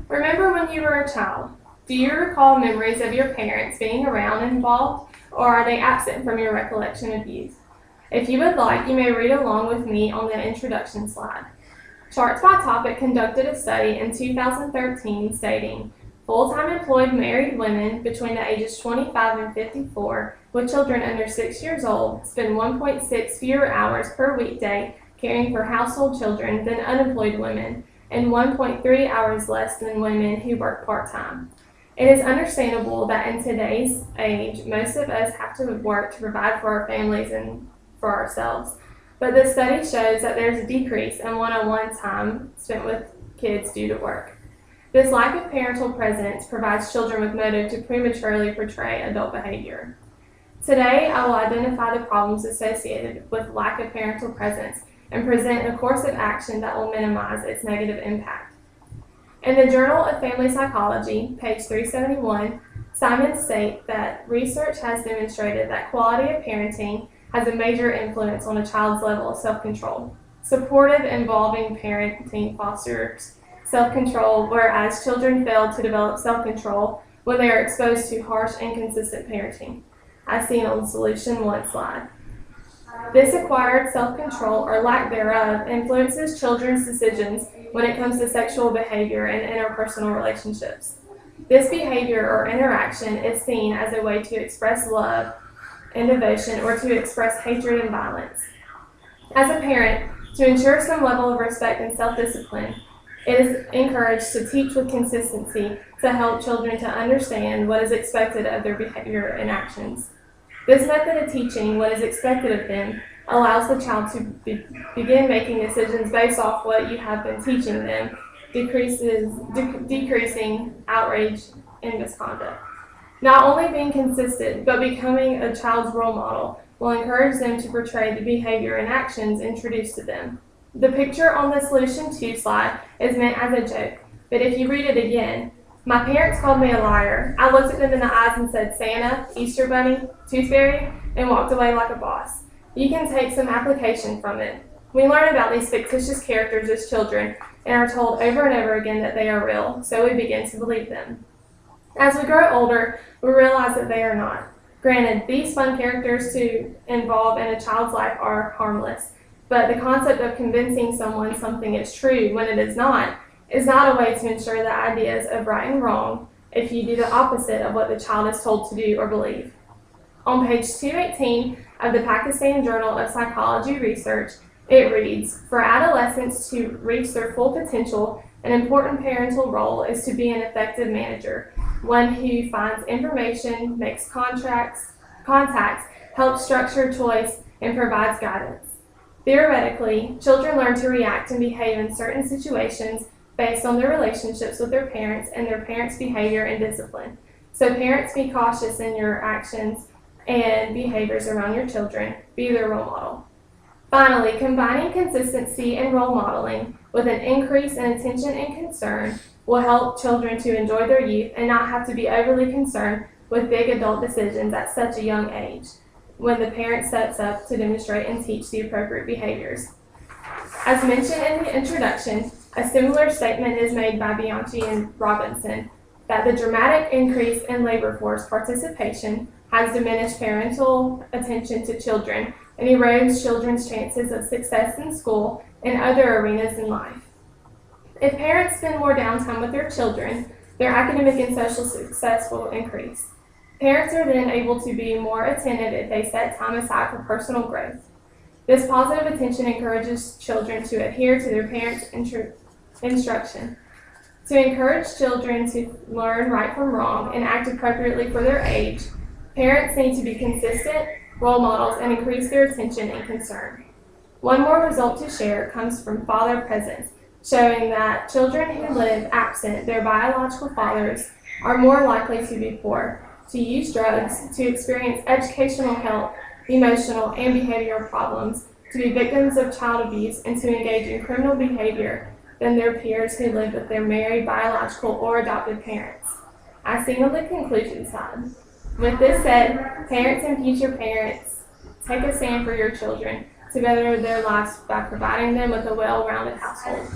Remember when you were a child. Do you recall memories of your parents being around and involved, or are they absent from your recollection of youth? If you would like, you may read along with me on the introduction slide. Charts by Topic conducted a study in 2013 stating full-time employed married women between the ages 25 and 54 with children under 6 years old spend 1.6 fewer hours per weekday caring for household children than unemployed women, and 1.3 hours less than women who work part-time. It is understandable that in today's age, most of us have to work to provide for our families and for ourselves. But the study shows that there's a decrease in one-on-one time spent with kids due to work. This lack of parental presence provides children with motive to prematurely portray adult behavior. Today, I will identify the problems associated with lack of parental presence and present a course of action that will minimize its negative impact. In the Journal of Family Psychology, page 371, Simon states that research has demonstrated that quality of parenting has a major influence on a child's level of self-control. Supportive, involving parenting fosters self-control, whereas children fail to develop self-control when they are exposed to harsh, inconsistent parenting, as seen on the Solution 1 slide. This acquired self-control, or lack thereof, influences children's decisions when it comes to sexual behavior and interpersonal relationships. This behavior or interaction is seen as a way to express love and devotion, or to express hatred and violence. As a parent, to ensure some level of respect and self-discipline, it is encouraged to teach with consistency to help children to understand what is expected of their behavior and actions. This method of teaching what is expected of them allows the child to begin making decisions based off what you have been teaching them, decreasing outrage and misconduct. Not only being consistent, but becoming a child's role model will encourage them to portray the behavior and actions introduced to them. The picture on the Solution 2 slide is meant as a joke, but if you read it again, my parents called me a liar. I looked at them in the eyes and said Santa, Easter Bunny, Tooth Fairy, and walked away like a boss. You can take some application from it. We learn about these fictitious characters as children and are told over and over again that they are real, so we begin to believe them. As we grow older, we realize that they are not. Granted, these fun characters to involve in a child's life are harmless, but the concept of convincing someone something is true when it is not a way to ensure the ideas of right and wrong if you do the opposite of what the child is told to do or believe. On page 218 of the Pakistan Journal of Psychology Research, it reads, "For adolescents to reach their full potential, an important parental role is to be an effective manager, one who finds information, makes contacts, helps structure choice, and provides guidance. Theoretically, children learn to react and behave in certain situations based on their relationships with their parents and their parents' behavior and discipline. So parents, be cautious in your actions and behaviors around your children. Be their role model." Finally, combining consistency and role modeling with an increase in attention and concern will help children to enjoy their youth and not have to be overly concerned with big adult decisions at such a young age when the parent steps up to demonstrate and teach the appropriate behaviors. As mentioned in the introduction, a similar statement is made by Bianchi and Robinson that the dramatic increase in labor force participation has diminished parental attention to children and erodes children's chances of success in school and other arenas in life. If parents spend more downtime with their children, their academic and social success will increase. Parents are then able to be more attentive if they set time aside for personal growth. This positive attention encourages children to adhere to their parents' instruction. To encourage children to learn right from wrong and act appropriately for their age, parents need to be consistent role models and increase their attention and concern. One more result to share comes from father presence, showing that children who live absent their biological fathers are more likely to be poor, to use drugs, to experience educational health, emotional, and behavioral problems, to be victims of child abuse, and to engage in criminal behavior than their peers who live with their married, biological, or adopted parents. As seen on the conclusion side. With this said, parents and future parents, take a stand for your children to better their lives by providing them with a well-rounded household.